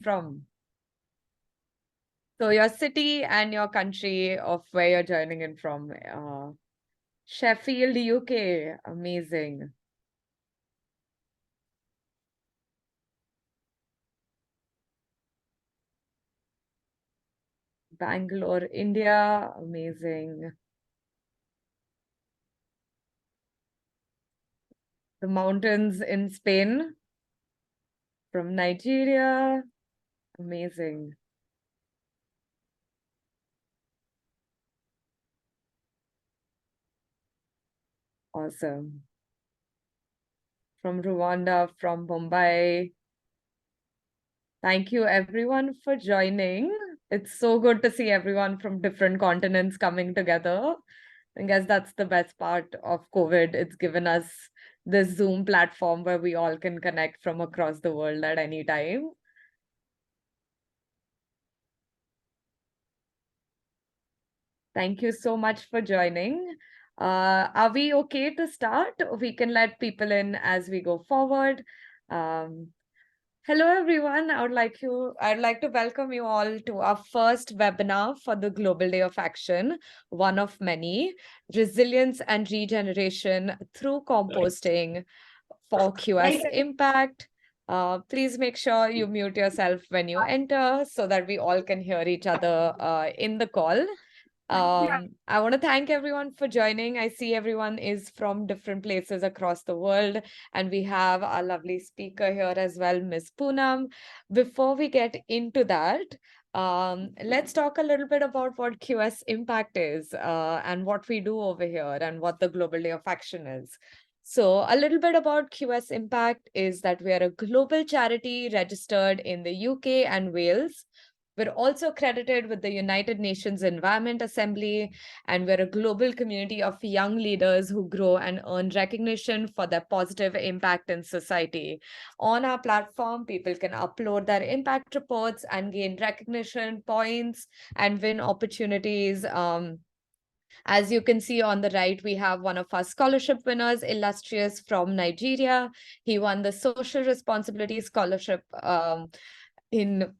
from? So your city and your country of where you're joining in from. Sheffield, UK. Amazing. Bangalore, India. Amazing. The mountains in Spain. From Nigeria. Amazing. Awesome. From Rwanda, from Mumbai. Thank you everyone for joining. It's so good to see everyone from different continents coming together. I guess that's the best part of COVID. It's given us this Zoom platform where we all can connect from across the world at any time. Thank you so much for joining. Are we okay to start? We can let people in as we go forward. Hello, everyone. I'd like to welcome you all to our first webinar for the Global Day of Action, one of many, Resilience and Regeneration through Composting for QS Impact. Please make sure you mute yourself when you enter so that we all can hear each other in the call. I want to thank everyone for joining. I see everyone is from different places across the world, and we have our lovely speaker here as well, Ms. Poonam. Before we get into that, let's talk a little bit about what QS Impact is and what we do over here and what the Global Day of Action is. So a little bit about QS Impact is that we are a global charity registered in the UK and Wales. We're also credited with the United Nations Environment Assembly, and we're a global community of young leaders who grow and earn recognition for their positive impact in society. On our platform, people can upload their impact reports and gain recognition points and win opportunities. As you can see on the right, we have one of our scholarship winners, Illustrious from Nigeria. He won the Social Responsibility Scholarship in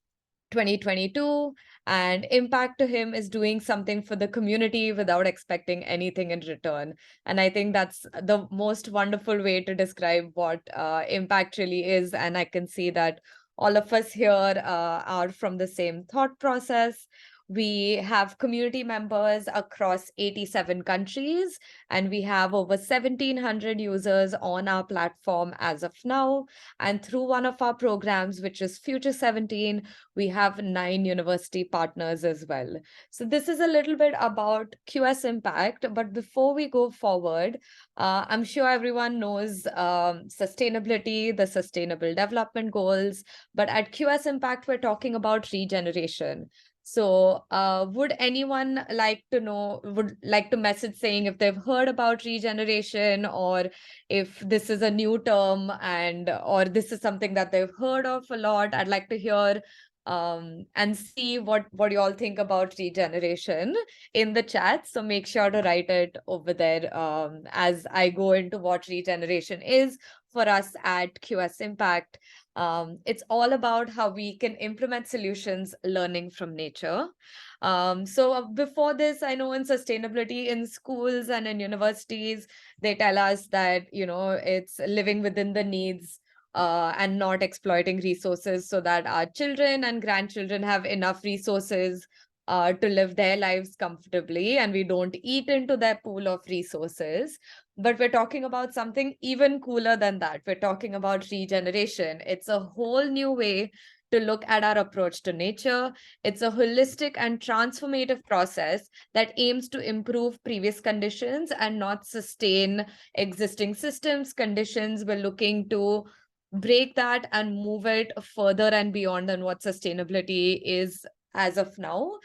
2022, and impact to him is doing something for the community without expecting anything in return. And I think that's the most wonderful way to describe what impact really is. And I can see that all of us here are from the same thought process. We have community members across 87 countries, and we have over 1,700 users on our platform as of now. And through one of our programs, which is Future 17, we have 9 university partners as well. So this is a little bit about QS Impact. But before we go forward, I'm sure everyone knows sustainability, the Sustainable Development Goals. But at QS Impact, we're talking about regeneration. So would anyone would like to message saying if they've heard about regeneration, or if this is a new term or this is something that they've heard of a lot? I'd like to hear and see what you all think about regeneration in the chat. So make sure to write it over there as I go into what regeneration is for us at QS Impact. It's all about how we can implement solutions learning from nature. So before this, I know in sustainability in schools and in universities, they tell us that, it's living within the needs and not exploiting resources so that our children and grandchildren have enough resources to live their lives comfortably and we don't eat into their pool of resources. But we're talking about something even cooler than that. We're talking about regeneration. It's a whole new way to look at our approach to nature. It's a holistic and transformative process that aims to improve previous conditions and not sustain existing systems, conditions. We're looking to break that and move it further and beyond than what sustainability is as of now.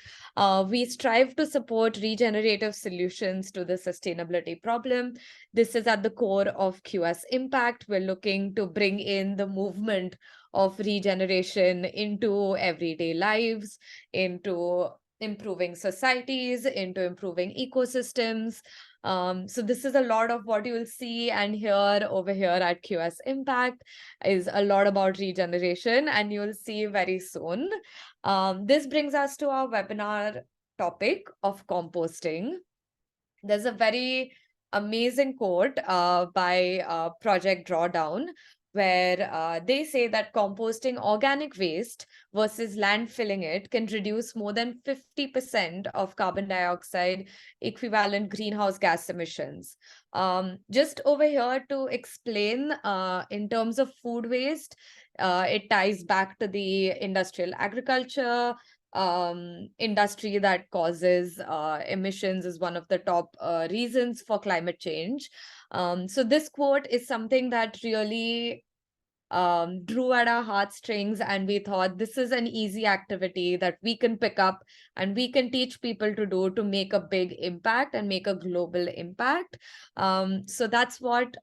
We strive to support regenerative solutions to the sustainability problem. This is at the core of QS Impact. We're looking to bring in the movement of regeneration into everyday lives, into improving societies, into improving ecosystems. So this is a lot of what you will see and hear over here at QS Impact is a lot about regeneration, and you'll see very soon. This brings us to our webinar topic of composting. There's a very amazing quote by Project Drawdown, where they say that composting organic waste versus landfilling it can reduce more than 50% of carbon dioxide equivalent greenhouse gas emissions. Just over here to explain in terms of food waste, it ties back to the industrial agriculture industry that causes emissions is one of the top reasons for climate change. So this quote is something that really drew at our heartstrings, and we thought this is an easy activity that we can pick up and we can teach people to do to make a big impact and make a global impact. So that's what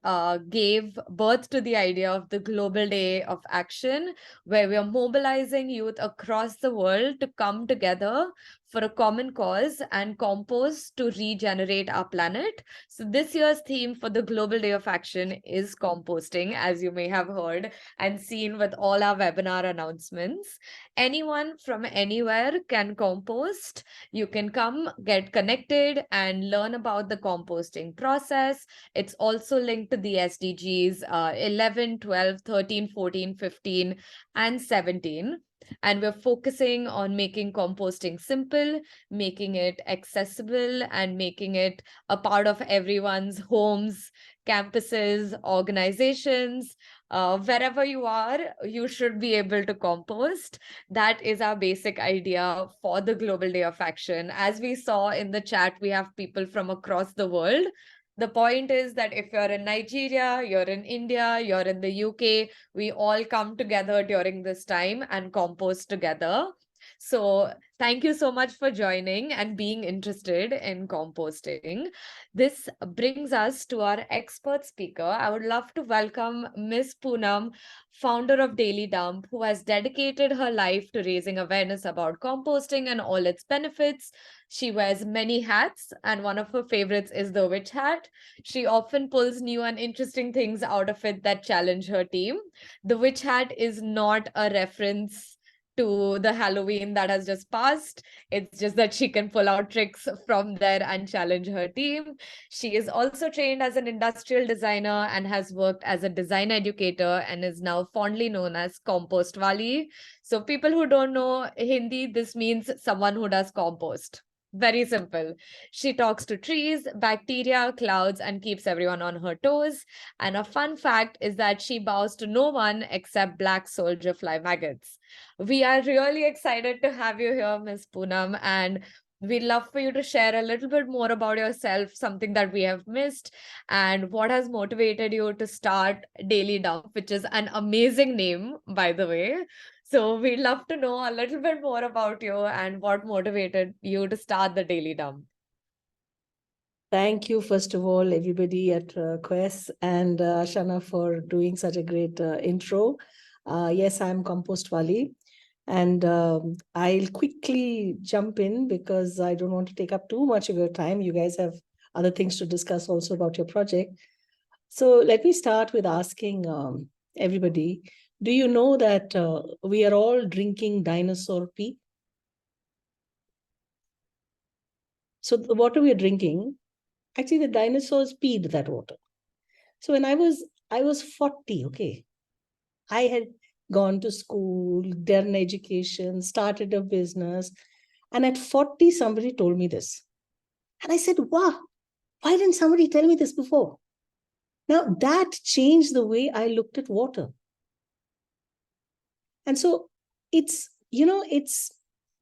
gave birth to the idea of the Global Day of Action, where we are mobilizing youth across the world to come together for a common cause and compost to regenerate our planet. So this year's theme for the Global Day of Action is composting, as you may have heard and seen with all our webinar announcements. Anyone from anywhere can compost. You can come, get connected, and learn about the composting process. It's also linked to the SDGs 11, 12, 13, 14, 15, and 17. And we're focusing on making composting simple, making it accessible, and making it a part of everyone's homes, campuses, organizations. Wherever you are, you should be able to compost. That is our basic idea for the Global Day of Action. As we saw in the chat, we have people from across the world. The point is that if you're in Nigeria, you're in India, you're in the UK, we all come together during this time and compost together. So thank you so much for joining and being interested in composting. This brings us to our expert speaker. I would love to welcome Miss Poonam, founder of Daily Dump, who has dedicated her life to raising awareness about composting and all its benefits. She wears many hats, and one of her favorites is the witch hat. She often pulls new and interesting things out of it that challenge her team. The witch hat is not a reference to the Halloween that has just passed. It's just that she can pull out tricks from there and challenge her team. She is also trained as an industrial designer and has worked as a design educator and is now fondly known as Compost Wali. So, people who don't know Hindi, this means someone who does compost. Very simple. She talks to trees, bacteria, clouds, and keeps everyone on her toes. And a fun fact is that she bows to no one except black soldier fly maggots. We are really excited to have you here, Ms. Poonam, and we'd love for you to share a little bit more about yourself, something that we have missed, and what has motivated you to start Daily Dump, which is an amazing name, by the way. So we'd love to know a little bit more about you and what motivated you to start the Daily Dump. Thank you, first of all, everybody at Quest and Ashana for doing such a great intro. Yes, I'm Compost Wali, and I'll quickly jump in because I don't want to take up too much of your time. You guys have other things to discuss also about your project. So let me start with asking everybody, do you know that we are all drinking dinosaur pee? So the water we are drinking, actually the dinosaurs peed that water. So when I was 40, okay, I had gone to school, done education, started a business. And at 40, somebody told me this. And I said, wow, why didn't somebody tell me this before? Now that changed the way I looked at water. And so it's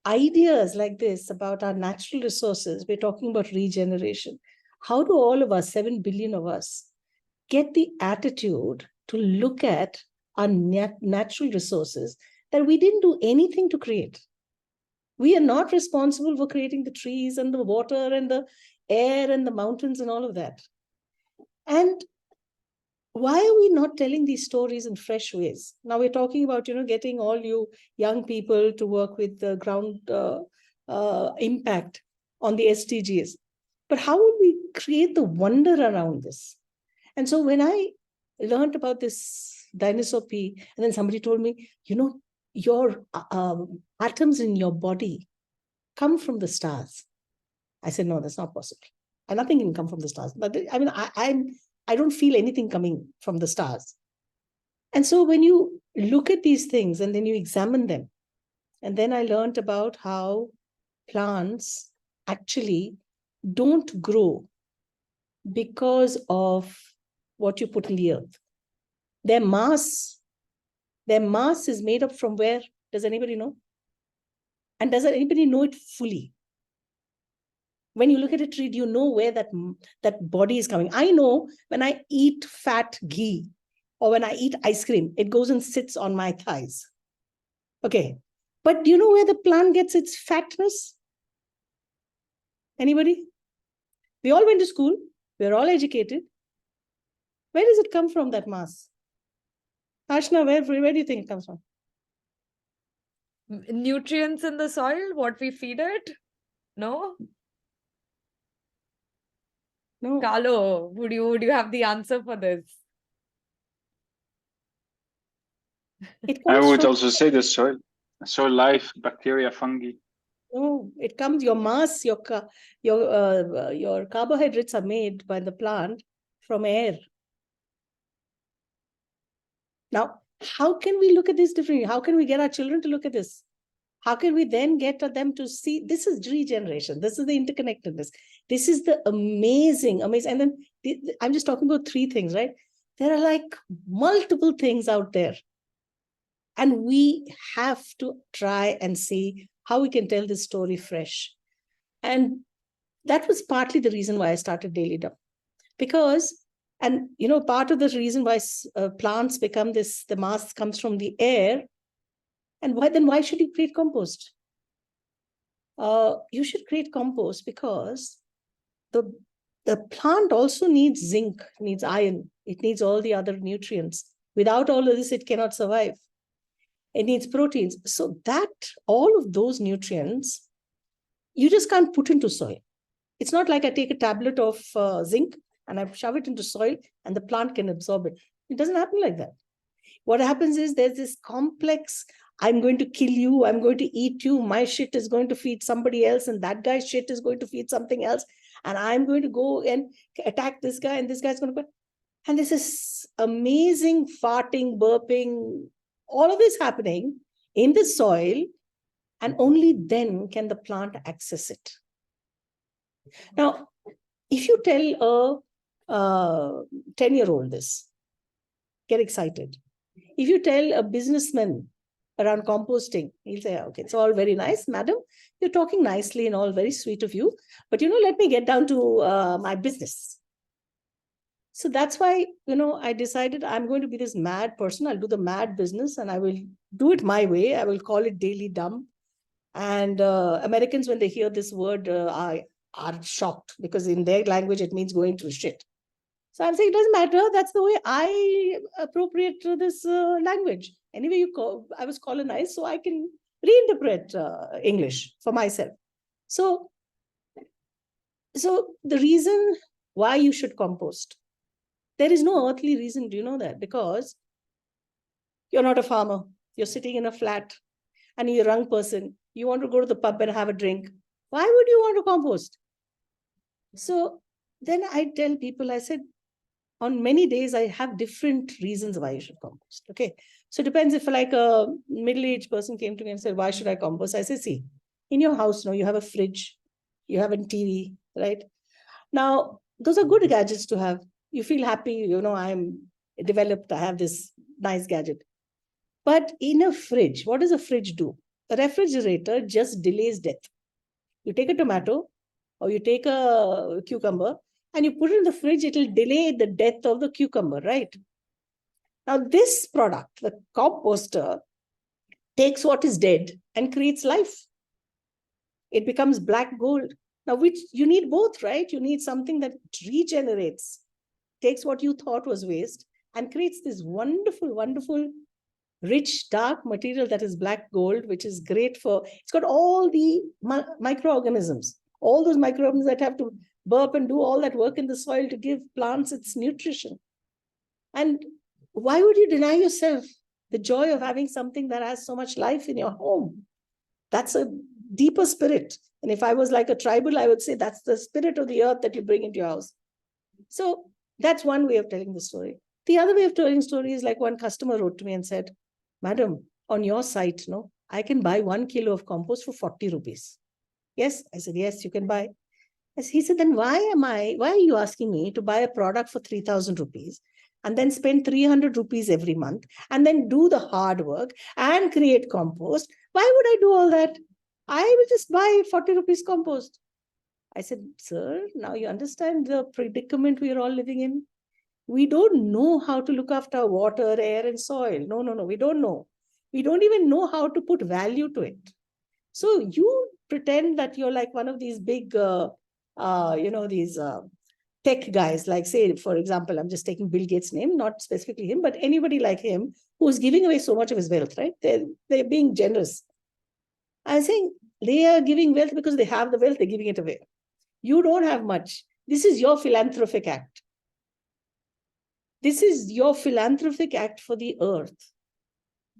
ideas like this about our natural resources. We're talking about regeneration. How do all of us, 7 billion of us, get the attitude to look at our natural resources that we didn't do anything to create? We are not responsible for creating the trees and the water and the air and the mountains and all of that. And why are we not telling these stories in fresh ways? Now we're talking about, getting all you young people to work with the ground impact on the SDGs. But how would we create the wonder around this. And so when I learned about this dinosaur pee, and then somebody told me, your atoms in your body come from the stars. I said, no, that's not possible. And nothing can come from the stars. But I mean, I don't feel anything coming from the stars. And so when you look at these things and then you examine them, and then I learned about how plants actually don't grow because of what you put in the earth. Their mass is made up from where? Does anybody know? And does anybody know it fully? When you look at a tree, do you know where that body is coming? I know when I eat fat ghee or when I eat ice cream, it goes and sits on my thighs. Okay. But do you know where the plant gets its fatness? Anybody? We all went to school. We're all educated. Where does it come from, that mass? Ashna, where do you think it comes from? Nutrients in the soil, what we feed it? No? No. Carlo, would you have the answer for this? I would also say the soil. Soil life, bacteria, fungi. No, it comes, your mass, your carbohydrates are made by the plant from air. Now, how can we look at this differently? How can we get our children to look at this? How can we then get them to see this is regeneration? This is the interconnectedness. This is the amazing. And then I'm just talking about 3 things, right? There are like multiple things out there. And we have to try and see how we can tell this story fresh. And that was partly the reason why I started Daily Dump. Because, and part of the reason why plants become this, the mass comes from the air. And why should you create compost? You should create compost because the plant also needs zinc, needs iron. It needs all the other nutrients. Without all of this, it cannot survive. It needs proteins. So that all of those nutrients, you just can't put into soil. It's not like I take a tablet of zinc and I shove it into soil and the plant can absorb it. It doesn't happen like that. What happens is there's this complex, I'm going to kill you, I'm going to eat you, my shit is going to feed somebody else, and that guy's shit is going to feed something else, and I'm going to go and attack this guy, and this guy's going to... And this is amazing farting, burping, all of this happening in the soil, and only then can the plant access it. Now, if you tell a 10-year-old this, get excited. If you tell a businessman around composting, he'll say, okay, it's all very nice, madam. You're talking nicely and all very sweet of you. But, let me get down to my business. So that's why, I decided I'm going to be this mad person. I'll do the mad business and I will do it my way. I will call it Daily Dump. And Americans, when they hear this word, are shocked because in their language, it means going through shit. So I'm saying it doesn't matter. That's the way I appropriate this language. Anyway, I was colonized, so I can reinterpret English for myself. So the reason why you should compost, there is no earthly reason. Do you know that? Because you're not a farmer. You're sitting in a flat and you're a young person. You want to go to the pub and have a drink. Why would you want to compost? So then I tell people, I said, on many days, I have different reasons why you should compost. Okay. So it depends if like a middle-aged person came to me and said, why should I compost? I say, see, in your house, you have a fridge, you have a TV, right? Now, those are good gadgets to have. You feel happy, I'm developed, I have this nice gadget. But in a fridge, what does a fridge do? A refrigerator just delays death. You take a tomato or you take a cucumber and you put it in the fridge, it will delay the death of the cucumber, right? Now, this product, the composter, takes what is dead and creates life. It becomes black gold. Now, which you need both, right? You need something that regenerates, takes what you thought was waste and creates this wonderful, wonderful, rich, dark material that is black gold, which is great for, it's got all the microorganisms, all those microorganisms that have to burp and do all that work in the soil to give plants its nutrition. And why would you deny yourself the joy of having something that has so much life in your home? That's a deeper spirit. And if I was like a tribal, I would say that's the spirit of the earth that you bring into your house. So that's one way of telling the story. The other way of telling the story is like one customer wrote to me and said, Madam, on your site, no, I can buy 1 kilo of compost for 40 rupees. Yes, I said, yes, you can buy. He said, then why are you asking me to buy a product for 3,000 rupees and then spend 300 rupees every month and then do the hard work and create compost? Why would I do all that? I will just buy 40 rupees compost. I said, sir, now you understand the predicament we are all living in. We don't know how to look after water, air, and soil. No, we don't know. We don't even know how to put value to it. So you pretend that you're like one of these big, these tech guys, like say, for example, I'm just taking Bill Gates' name, not specifically him, but anybody like him who's giving away so much of his wealth, right? They're being generous. I'm saying they are giving wealth because they have the wealth, they're giving it away. You don't have much. This is your philanthropic act. This is your philanthropic act for the earth.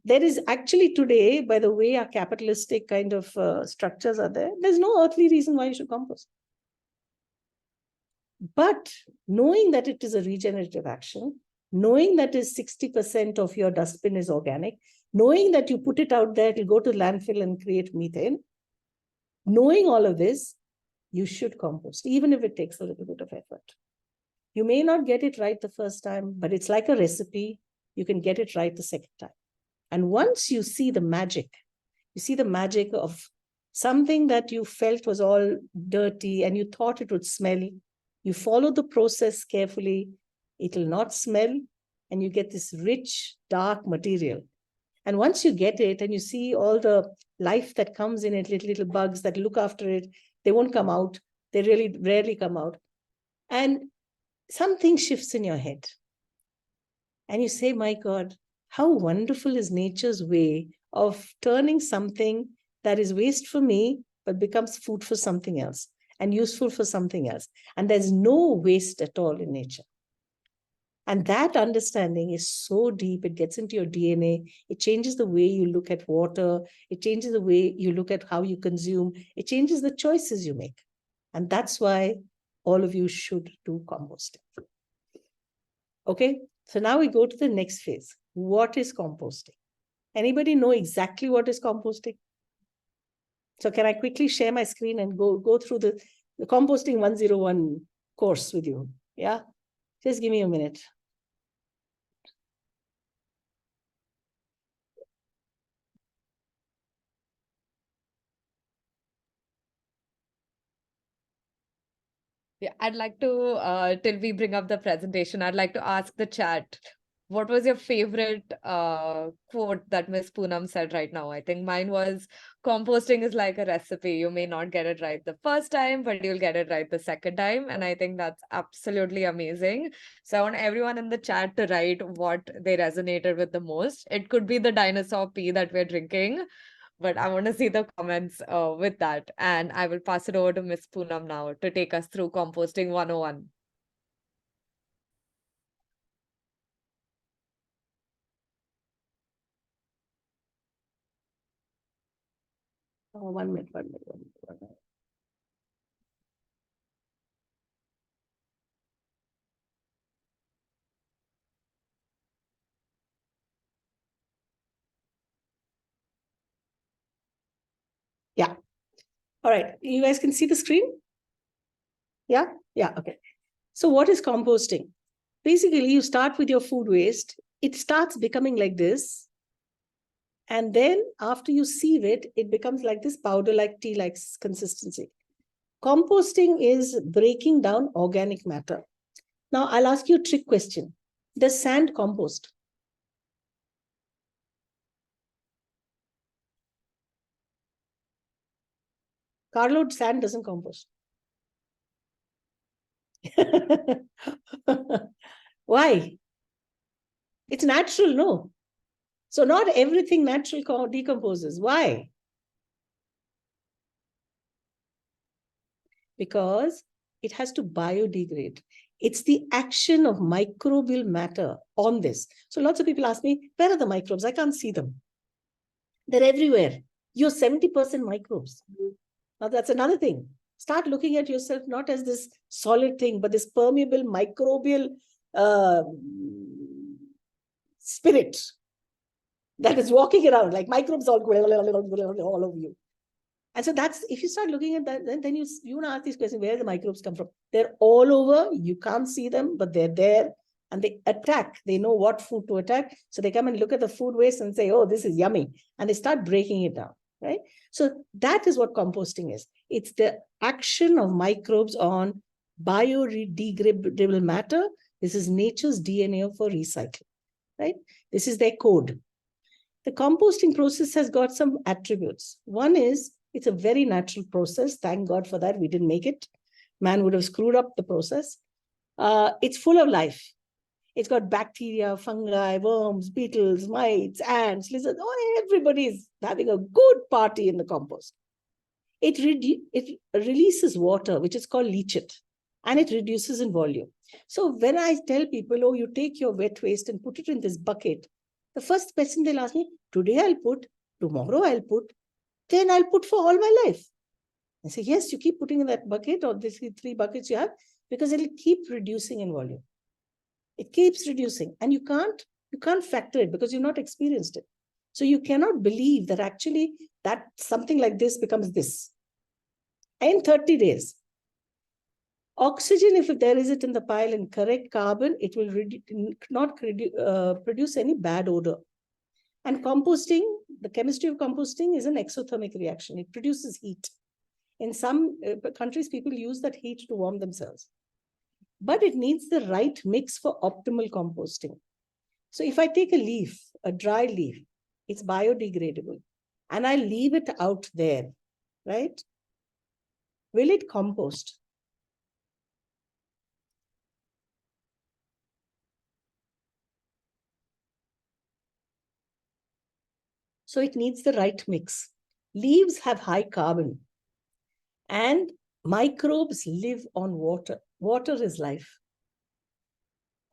There is actually today, by the way our capitalistic kind of structures are there, there's no earthly reason why you should compost. But knowing that it is a regenerative action, knowing that is 60% of your dustbin is organic, knowing that you put it out there, it'll go to landfill and create methane, knowing all of this, you should compost, even if it takes a little bit of effort. You may not get it right the first time, but it's like a recipe. You can get it right the second time. And once you see the magic of something that you felt was all dirty and you thought it would smell, you follow the process carefully, it will not smell, and you get this rich, dark material. And once you get it and you see all the life that comes in it, little bugs that look after it, they won't come out. They really rarely come out. And something shifts in your head. And you say, my God, how wonderful is nature's way of turning something that is waste for me, but becomes food for something else and useful for something else. And there's no waste at all in nature. And that understanding is so deep, it gets into your DNA. It changes the way you look at water. It changes the way you look at how you consume. It changes the choices you make. And that's why all of you should do composting. Okay, so now we go to the next phase. What is composting? Anybody know exactly what is composting? So can I quickly share my screen and go through the Composting 101 course with you? Yeah, just give me a minute. Yeah, I'd like to, till we bring up the presentation, I'd like to ask the chat, what was your favorite quote that Miss Poonam said right now? I think mine was, composting is like a recipe. You may not get it right the first time, but you'll get it right the second time. And I think that's absolutely amazing. So I want everyone in the chat to write what they resonated with the most. It could be the dinosaur pee that we're drinking, but I want to see the comments with that. And I will pass it over to Miss Poonam now to take us through Composting 101. Oh, 1 minute. Yeah. All right. You guys can see the screen? Yeah? Yeah. Okay. So what is composting? Basically, you start with your food waste. It starts becoming like this. And then after you sieve it, it becomes like this powder-like, tea-like consistency. Composting is breaking down organic matter. Now, I'll ask you a trick question. Does sand compost? Carload, sand doesn't compost. Why? It's natural, no? So not everything natural decomposes. Why? Because it has to biodegrade. It's the action of microbial matter on this. So lots of people ask me, where are the microbes? I can't see them. They're everywhere. You're 70% microbes. Now that's another thing. Start looking at yourself not as this solid thing, but this permeable microbial spirit that is walking around like microbes all over you. And so that's, if you start looking at that, then you want to ask these questions, where the microbes come from? They're all over. You can't see them, but they're there. And they attack. They know what food to attack. So they come and look at the food waste and say, oh, this is yummy. And they start breaking it down, right? So that is what composting is. It's the action of microbes on biodegradable matter. This is nature's DNA for recycling, right? This is their code. The composting process has got some attributes. One is, it's a very natural process. Thank God for that. We didn't make it. Man would have screwed up the process. It's full of life. It's got bacteria, fungi, worms, beetles, mites, ants, lizards. Oh, everybody's having a good party in the compost. It releases water, which is called leachate, and it reduces in volume. So when I tell people, oh, you take your wet waste and put it in this bucket, the first question they'll ask me, today I'll put, tomorrow I'll put, then I'll put for all my life. I say, yes, you keep putting in that bucket or these 3 buckets you have, because it'll keep reducing in volume. It keeps reducing, and you can't factor it because you've not experienced it. So you cannot believe that actually that something like this becomes this. In 30 days, oxygen, if there is it in the pile and correct carbon, it will not produce any bad odor. And composting, the chemistry of composting is an exothermic reaction. It produces heat. In some countries, people use that heat to warm themselves. But it needs the right mix for optimal composting. So if I take a leaf, a dry leaf, it's biodegradable, and I leave it out there, right? Will it compost? So it needs the right mix. Leaves have high carbon, and microbes live on water. Water is life.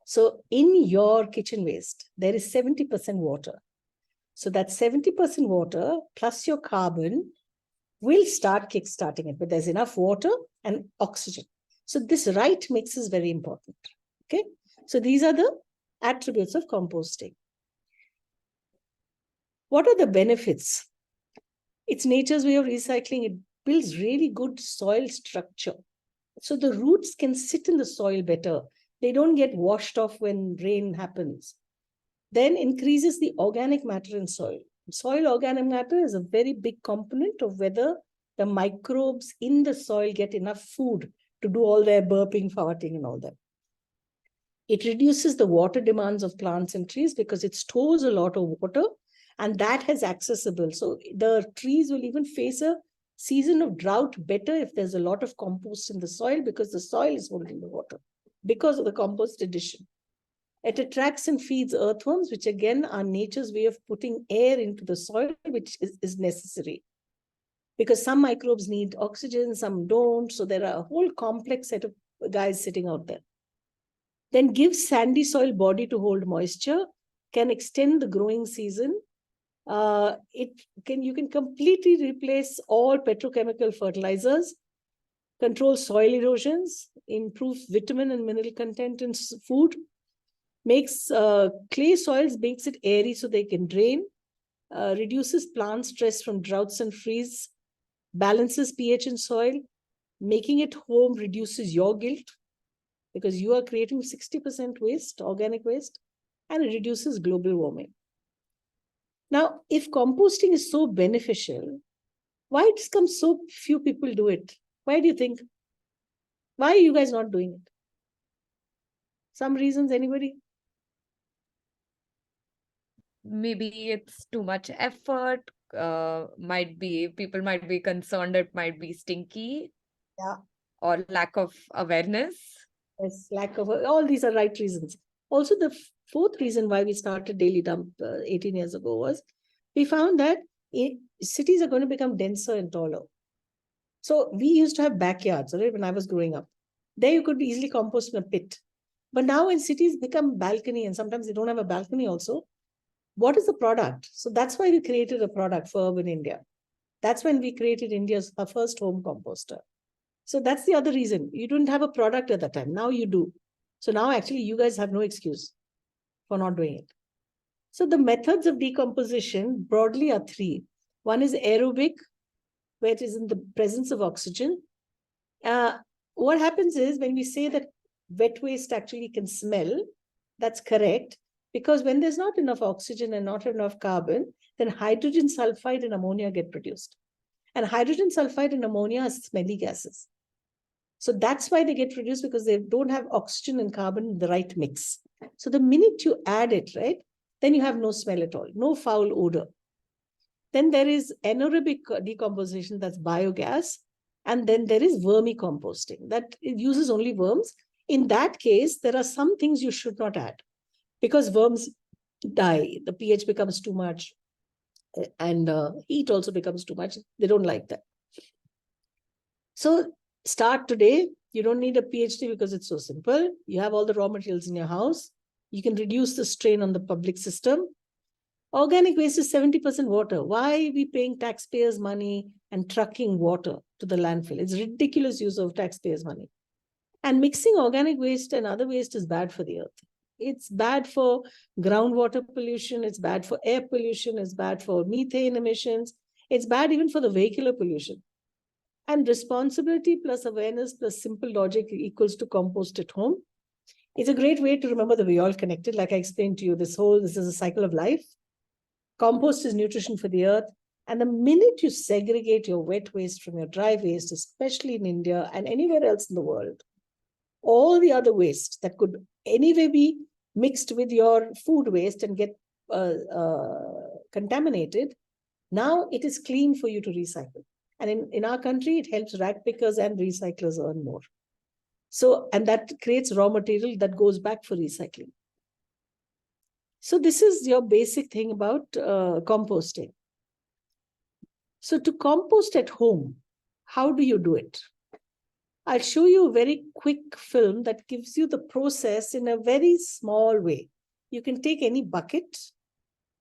So in your kitchen waste, there is 70% water. So that 70% water plus your carbon will start kickstarting it, but there's enough water and oxygen. So this right mix is very important. Okay. So these are the attributes of composting. What are the benefits? It's nature's way of recycling. It builds really good soil structure. So the roots can sit in the soil better. They don't get washed off when rain happens. Then increases the organic matter in soil. Soil organic matter is a very big component of whether the microbes in the soil get enough food to do all their burping, farting, and all that. It reduces the water demands of plants and trees because it stores a lot of water, and that is accessible. So the trees will even face a season of drought better if there's a lot of compost in the soil, because the soil is holding the water because of the compost addition. It attracts and feeds earthworms, which again are nature's way of putting air into the soil, which is necessary. Because some microbes need oxygen, some don't. So there are a whole complex set of guys sitting out there. Then gives sandy soil body to hold moisture, can extend the growing season. You can completely replace all petrochemical fertilizers, control soil erosions, improves vitamin and mineral content in food, makes clay soils, makes it airy so they can drain, reduces plant stress from droughts and freeze, balances pH in soil, making it home reduces your guilt because you are creating 60% waste, organic waste, and it reduces global warming. Now, if composting is so beneficial, why come so few people do it? Why do you think? Why are you guys not doing it? Some reasons, anybody? Maybe it's too much effort. People might be concerned it might be stinky. Yeah. Or lack of awareness. Yes, lack of, all these are right reasons. Also, the fourth reason why we started Daily Dump 18 years ago was we found that cities are going to become denser and taller. So we used to have backyards, right, when I was growing up. There you could easily compost in a pit. But now in cities become balcony, and sometimes they don't have a balcony also. What is the product? So that's why we created a product for urban India. That's when we created India's first home composter. So that's the other reason. You didn't have a product at that time. Now you do. So now actually you guys have no excuse for not doing it. So the methods of decomposition broadly are three. One is aerobic, where it is in the presence of oxygen. What happens is when we say that wet waste actually can smell, that's correct, because when there's not enough oxygen and not enough carbon, then hydrogen sulfide and ammonia get produced. And hydrogen sulfide and ammonia are smelly gases. So that's why they get produced, because they don't have oxygen and carbon in the right mix. So the minute you add it, right, then you have no smell at all, no foul odor. Then there is anaerobic decomposition, that's biogas. And then there is vermicomposting, that it uses only worms. In that case, there are some things you should not add because worms die, the pH becomes too much, and heat also becomes too much. They don't like that. So start today. You don't need a PhD because it's so simple. You have all the raw materials in your house. You can reduce the strain on the public system. Organic waste is 70% water. Why are we paying taxpayers' money and trucking water to the landfill? It's ridiculous use of taxpayers' money. And mixing organic waste and other waste is bad for the earth. It's bad for groundwater pollution. It's bad for air pollution. It's bad for methane emissions. It's bad even for the vehicular pollution. And responsibility plus awareness plus simple logic equals to compost at home. It's a great way to remember that we're all connected. Like I explained to you, this is a cycle of life. Compost is nutrition for the earth. And the minute you segregate your wet waste from your dry waste, especially in India and anywhere else in the world, all the other waste that could anyway be mixed with your food waste and get contaminated, now it is clean for you to recycle. And in our country, it helps rag pickers and recyclers earn more. So, and that creates raw material that goes back for recycling. So this is your basic thing about composting. So to compost at home, how do you do it? I'll show you a very quick film that gives you the process in a very small way. You can take any bucket,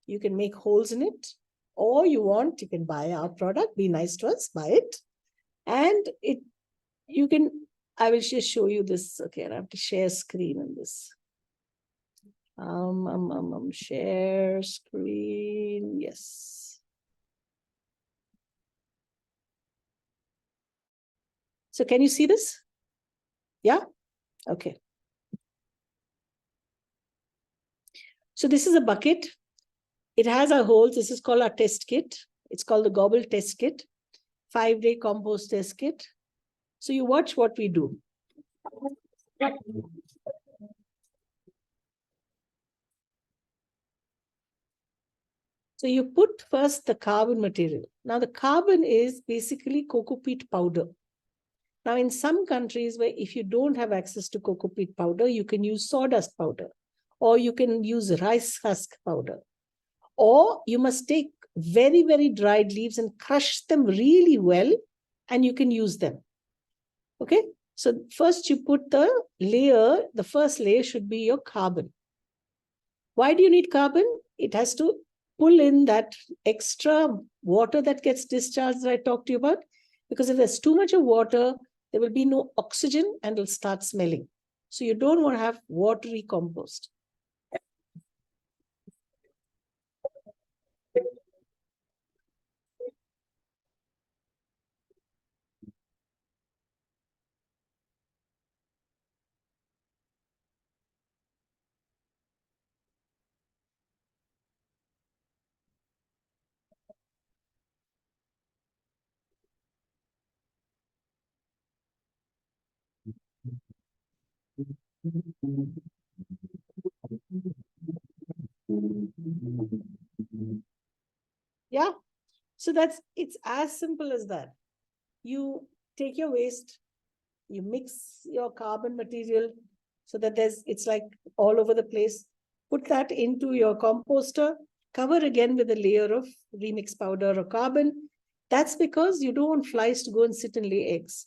you can make holes in it, or you can buy our product, be nice to us, buy it. And I will just show you this. Okay, I have to share screen in this. Share screen, yes. So can you see this? Yeah? Okay. So this is a bucket. It has our holes. This is called our test kit. It's called the Gobble test kit, 5-day compost test kit. So you watch what we do. So you put first the carbon material. Now the carbon is basically cocoa peat powder. Now in some countries where if you don't have access to cocoa peat powder, you can use sawdust powder, or you can use rice husk powder, or you must take very, very dried leaves and crush them really well, and you can use them. Okay. So first you put the first layer should be your carbon. Why do you need carbon? It has to pull in that extra water that gets discharged that I talked to you about. Because if there's too much of water, there will be no oxygen and it'll start smelling. So you don't want to have watery compost. Yeah. So it's as simple as that. You take your waste, you mix your carbon material so that it's like all over the place. Put that into your composter, cover again with a layer of remix powder or carbon. That's because you don't want flies to go and sit and lay eggs.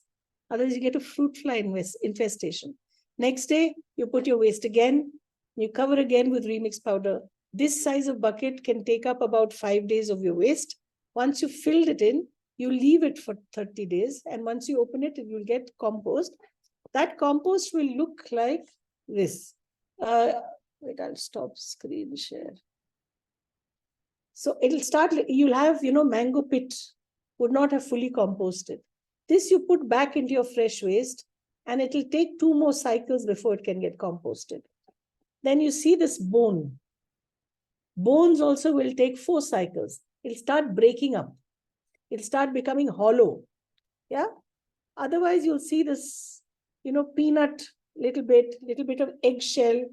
Otherwise, you get a fruit fly infestation. Next day, you put your waste again. You cover again with remix powder. This size of bucket can take up about 5 days of your waste. Once you filled it in, you leave it for 30 days. And once you open it, you'll get compost. That compost will look like this. Wait, I'll stop screen share. So it'll start, you'll have, mango pit would not have fully composted. This you put back into your fresh waste, and it'll take 2 more cycles before it can get composted. Then you see this bone. Bones also will take 4 cycles. It'll start breaking up. It'll start becoming hollow. Yeah. Otherwise, you'll see this, peanut, little bit of eggshell.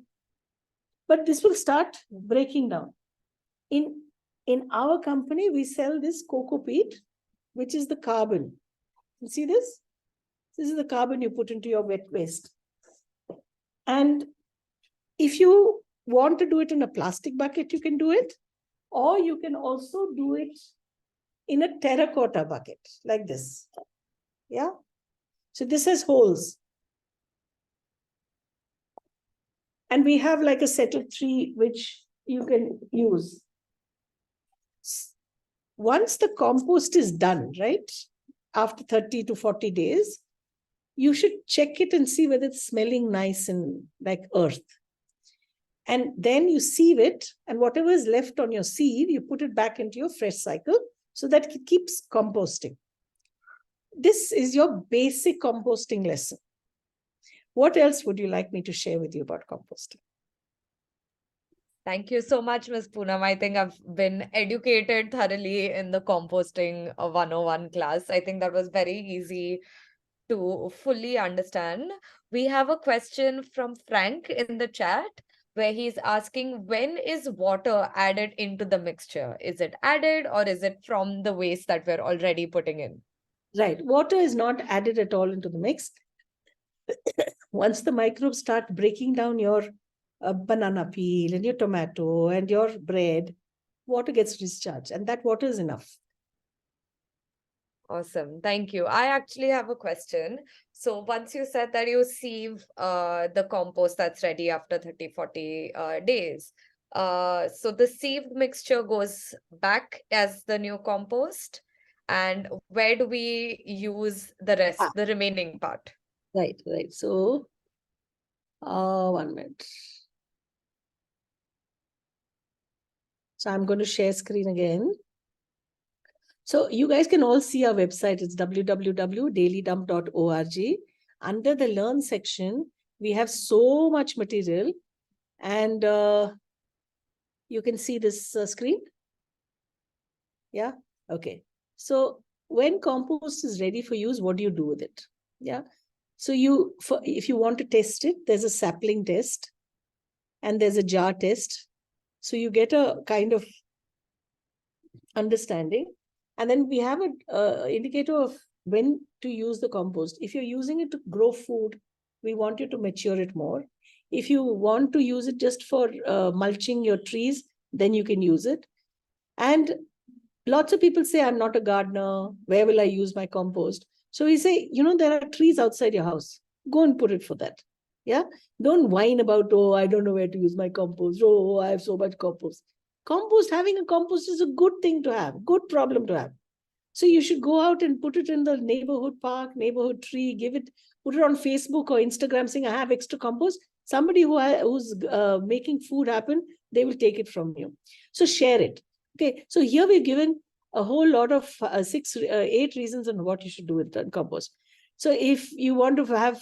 But this will start breaking down. In our company, we sell this cocoa peat, which is the carbon. You see this? This is the carbon you put into your wet waste. And if you want to do it in a plastic bucket, you can do it. Or you can also do it in a terracotta bucket, like this. Yeah? So this has holes. And we have like a set of 3 which you can use. Once the compost is done, right, after 30 to 40 days, you should check it and see whether it's smelling nice and like earth. And then you sieve it, and whatever is left on your sieve, you put it back into your fresh cycle so that it keeps composting. This is your basic composting lesson. What else would you like me to share with you about composting? Thank you so much, Ms. Poonam. I think I've been educated thoroughly in the composting 101 class. I think that was very easy to fully understand. We have a question from Frank in the chat where he's asking, when is water added into the mixture? Is it added, or is it from the waste that we're already putting in? Right. Water is not added at all into the mix. Once the microbes start breaking down your banana peel and your tomato and your bread, water gets discharged, and that water is enough. Awesome. Thank you. I actually have a question. So once you said that you sieve the compost that's ready after 30, 40 days, so the sieved mixture goes back as the new compost. And where do we use the rest, the remaining part? Right. So, 1 minute. So I'm going to share screen again. So you guys can all see our website. It's www.dailydump.org. Under the Learn section, we have so much material. And you can see this screen. Yeah. Okay. So when compost is ready for use, what do you do with it? Yeah. So if you want to test it, there's a sapling test and there's a jar test. So you get a kind of understanding. And then we have an indicator of when to use the compost. If you're using it to grow food, we want you to mature it more. If you want to use it just for mulching your trees, then you can use it. And lots of people say, I'm not a gardener. Where will I use my compost? So we say, there are trees outside your house. Go and put it for that. Yeah. Don't whine about, oh, I don't know where to use my compost. Oh, I have so much compost. Having a compost is a good thing to have, good problem to have. So you should go out and put it in the neighborhood park, neighborhood tree, put it on Facebook or Instagram saying, I have extra compost. Somebody who's making food happen, they will take it from you. So share it. Okay. So here we've given a whole lot of 8 reasons on what you should do with compost. So if you want to have,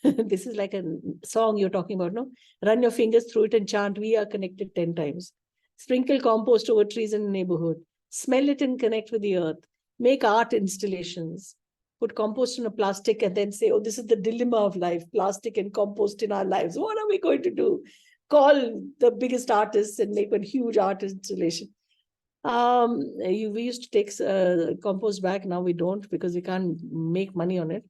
this is like a song you're talking about, no? Run your fingers through it and chant, we are connected 10 times. Sprinkle compost over trees in the neighborhood. Smell it and connect with the earth. Make art installations. Put compost in a plastic and then say, oh, this is the dilemma of life, plastic and compost in our lives. What are we going to do? Call the biggest artists and make a huge art installation. We used to take compost back. Now we don't because we can't make money on it.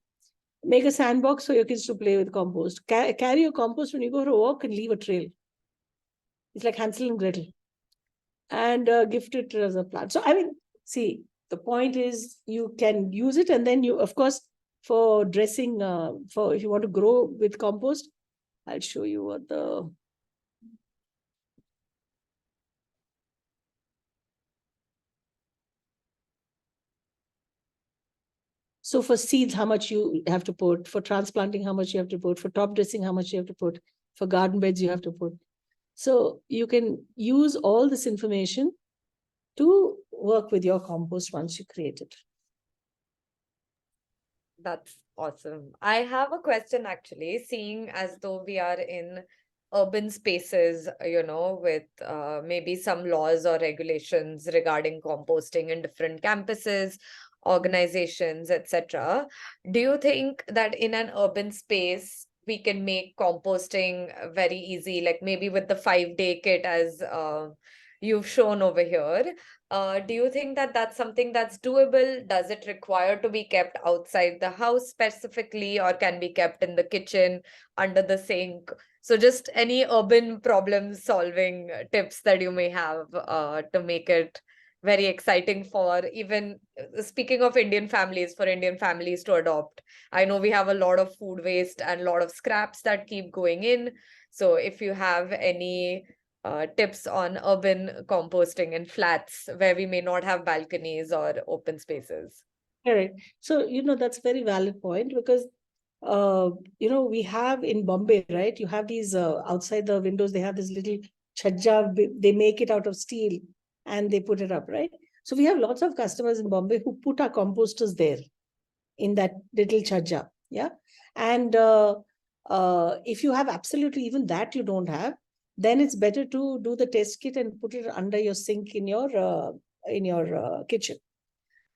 Make a sandbox for your kids to play with compost. Carry your compost when you go for a walk and leave a trail. It's like Hansel and Gretel. And gift it as a plant. So, see, the point is you can use it and then you, of course, for dressing, for if you want to grow with compost. I'll show you what the... So for seeds, how much you have to put, for transplanting, how much you have to put, for top dressing, how much you have to put, for garden beds, you have to put. So you can use all this information to work with your compost once you create it. That's awesome. I have a question actually, seeing as though we are in urban spaces, with maybe some laws or regulations regarding composting in different campuses, organizations, etc. Do you think that in an urban space we can make composting very easy, like maybe with the 5-day kit as you've shown over here? Do you think that that's something that's doable? Does it require to be kept outside the house specifically, or can be kept in the kitchen, under the sink? So just any urban problem solving tips that you may have to make it very exciting for even, speaking of Indian families, for Indian families to adopt. I know we have a lot of food waste and a lot of scraps that keep going in. So if you have any tips on urban composting in flats where we may not have balconies or open spaces. Correct. So, that's very valid point, because, we have in Bombay, right? You have these outside the windows, they have this little chajja, they make it out of steel and they put it up, right? So we have lots of customers in Bombay who put our composters there in that little chajja. Yeah. And if you have absolutely even that you don't have, then it's better to do the test kit and put it under your sink in your kitchen.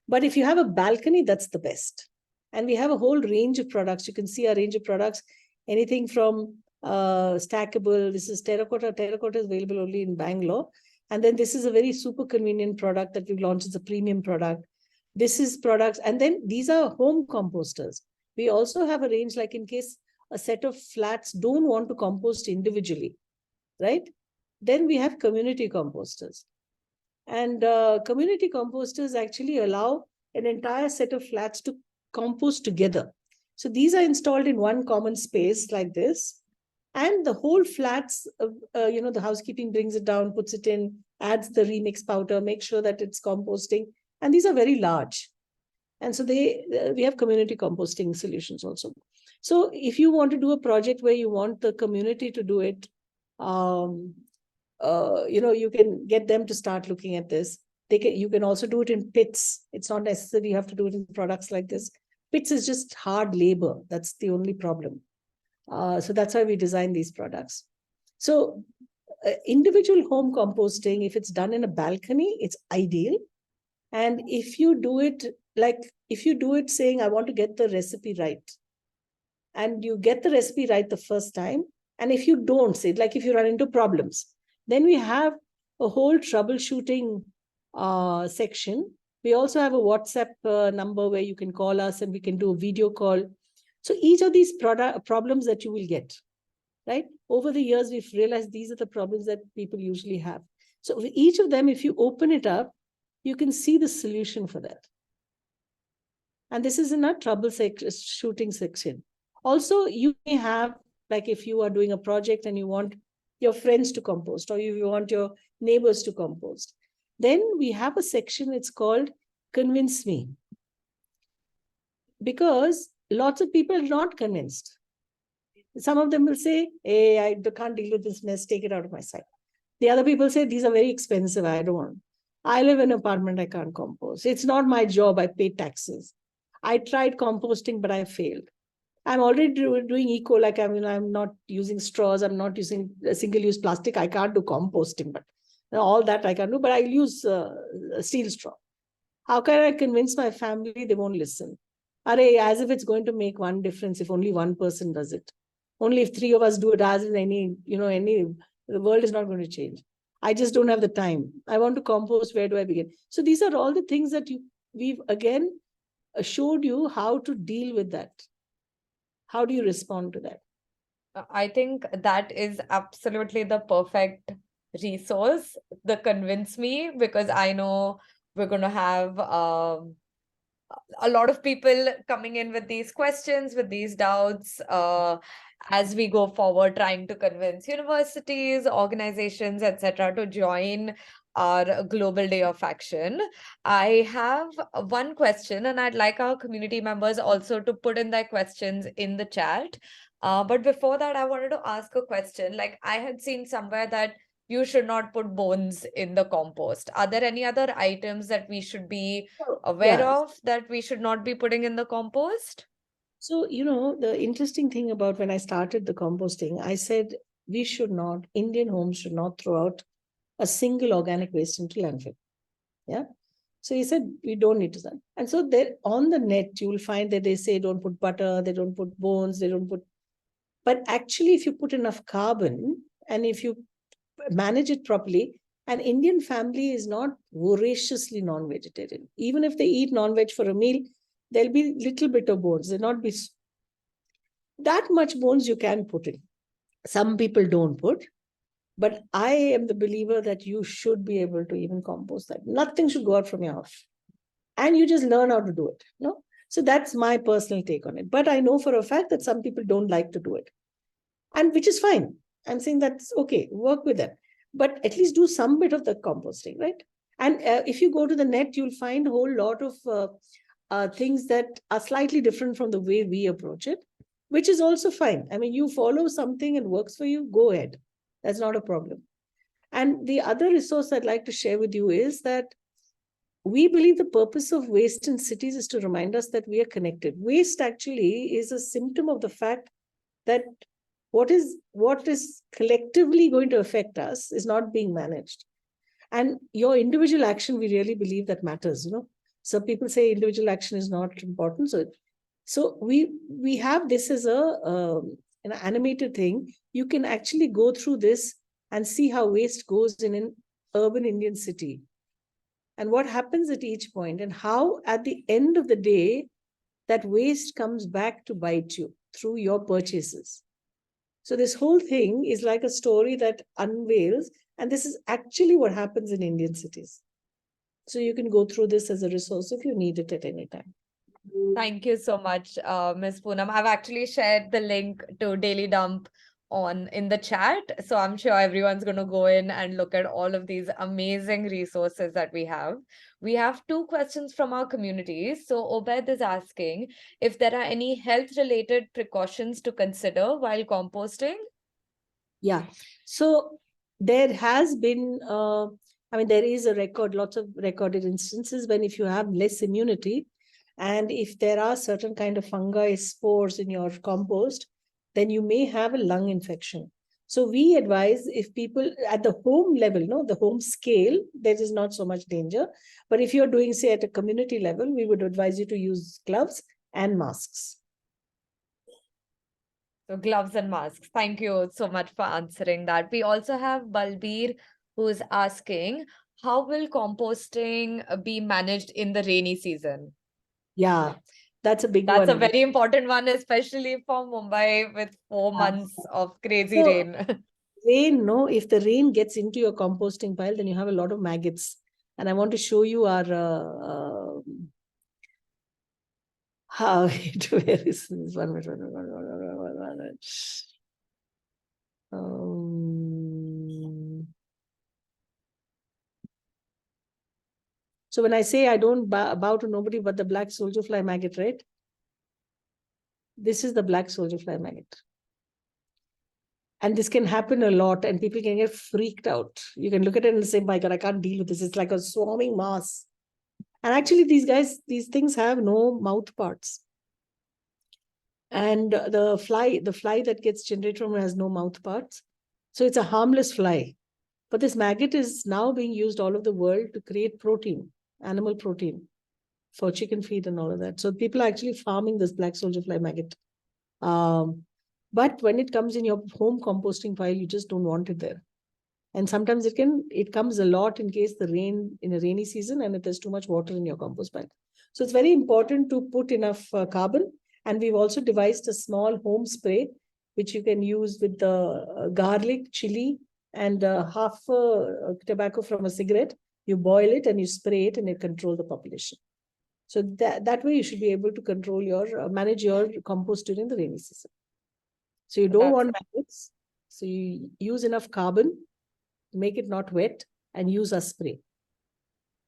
But if you have a balcony, that's the best. And we have a whole range of products. You can see a range of products, anything from stackable. This is terracotta. Terracotta is available only in Bangalore. And then this is a very super convenient product that we've launched as a premium product. This is products. And then these are home composters. We also have a range, like in case a set of flats don't want to compost individually, right? Then we have community composters. And community composters actually allow an entire set of flats to compost together. So these are installed in one common space like this. And the whole flats, the housekeeping brings it down, puts it in, adds the remix powder, makes sure that it's composting. And these are very large. And so we have community composting solutions also. So if you want to do a project where you want the community to do it, you can get them to start looking at this. You can also do it in pits. It's not necessary you have to do it in products like this. Pits is just hard labor. That's the only problem. So that's why we design these products. So individual home composting, if it's done in a balcony, it's ideal. And if you do it saying, I want to get the recipe right, and you get the recipe right the first time, and if you don't, say, like if you run into problems, then we have a whole troubleshooting section. We also have a WhatsApp number where you can call us and we can do a video call. So each of these problems that you will get, right? Over the years, we've realized these are the problems that people usually have. So for each of them, if you open it up, you can see the solution for that. And this is in our troubleshooting section. Also, you may have, like if you are doing a project and you want your friends to compost, or you want your neighbors to compost, then we have a section, it's called Convince Me. Because lots of people are not convinced. Some of them will say, hey, I can't deal with this mess, take it out of my sight. The other people say, these are very expensive, I don't want. I live in an apartment, I can't compost. It's not my job, I pay taxes. I tried composting, but I failed. I'm already doing eco, like I'm not using straws, I'm not using single-use plastic. I can't do composting, but all that I can do, but I use a steel straw. How can I convince my family? They won't listen. As if it's going to make one difference if only one person does it. Only if 3 of us do it, as in the world is not going to change. I just don't have the time. I want to compost. Where do I begin? So these are all the things that we've again showed you how to deal with that. How do you respond to that? I think that is absolutely the perfect resource, the Convince Me, because I know we're going to have a lot of people coming in with these questions, with these doubts, as we go forward, trying to convince universities, organizations, etc., to join our Global Day of Action. I have one question, and I'd like our community members also to put in their questions in the chat. But before that, I wanted to ask a question. Like, I had seen somewhere that you should not put bones in the compost. Are there any other items that we should be aware of that we should not be putting in the compost? So, the interesting thing about when I started the composting, I said we should not, Indian homes should not throw out a single organic waste into landfill. Yeah. So he said, we don't need to send. And so there on the net, you will find that they say don't put butter, they don't put bones, they don't put. But actually, if you put enough carbon and if you manage it properly, an Indian family is not voraciously non-vegetarian. Even if they eat non-veg for a meal, there'll be little bit of bones. There'll not be that much bones you can put in. Some people don't put. But I am the believer that you should be able to even compost that. Nothing should go out from your house. And you just learn how to do it. No? So that's my personal take on it. But I know for a fact that some people don't like to do it. And which is fine. I'm saying that's okay. Work with them. But at least do some bit of the composting, right? And if you go to the net, you'll find a whole lot of things that are slightly different from the way we approach it, which is also fine. I mean, you follow something and works for you, go ahead. That's not a problem. And the other resource I'd like to share with you is that we believe the purpose of waste in cities is to remind us that we are connected. Waste actually is a symptom of the fact that what is collectively going to affect us is not being managed. And your individual action, we really believe that matters. So people say individual action is not important. So we have this as an animated thing. You can actually go through this and see how waste goes in an urban Indian city and what happens at each point and how at the end of the day that waste comes back to bite you through your purchases. So this whole thing is like a story that unveils, and this is actually what happens in Indian cities. So you can go through this as a resource if you need it at any time. Thank you so much, Ms. Poonam. I've actually shared the link to Daily Dump in the chat. So I'm sure everyone's going to go in and look at all of these amazing resources that we have. We have 2 questions from our community. So Obed is asking if there are any health-related precautions to consider while composting. Yeah. So there has been, there is a record, lots of recorded instances when if you have less immunity, and if there are certain kind of fungi spores in your compost, then you may have a lung infection. So we advise if people at the home level, the home scale, there is not so much danger. But if you're doing, say, at a community level, we would advise you to use gloves and masks. So gloves and masks. Thank you so much for answering that. We also have Balbir who's asking, how will composting be managed in the rainy season? Yeah, that's a big one. That's a very important one, especially for Mumbai with 4 months of crazy rain. Rain, if the rain gets into your composting pile, then you have a lot of maggots. And I want to show you our how where is this? One minute. So when I say I don't bow to nobody but the black soldier fly maggot, right? This is the black soldier fly maggot. And this can happen a lot and people can get freaked out. You can look at it and say, my God, I can't deal with this. It's like a swarming mass. And actually these things have no mouth parts. And the fly that gets generated from it has no mouth parts. So it's a harmless fly. But this maggot is now being used all over the world to create protein, animal protein for chicken feed and all of that. So people are actually farming this black soldier fly maggot. But when it comes in your home composting pile, you just don't want it there. And sometimes it comes a lot in case the rain in a rainy season and if there's too much water in your compost pile. So it's very important to put enough carbon. And we've also devised a small home spray, which you can use with the garlic, chili, and half tobacco from a cigarette. You boil it and you spray it and it controls the population. So that way you should be able to control manage your compost during the rainy season. So you don't want maggots. So you use enough carbon, make it not wet, and use a spray.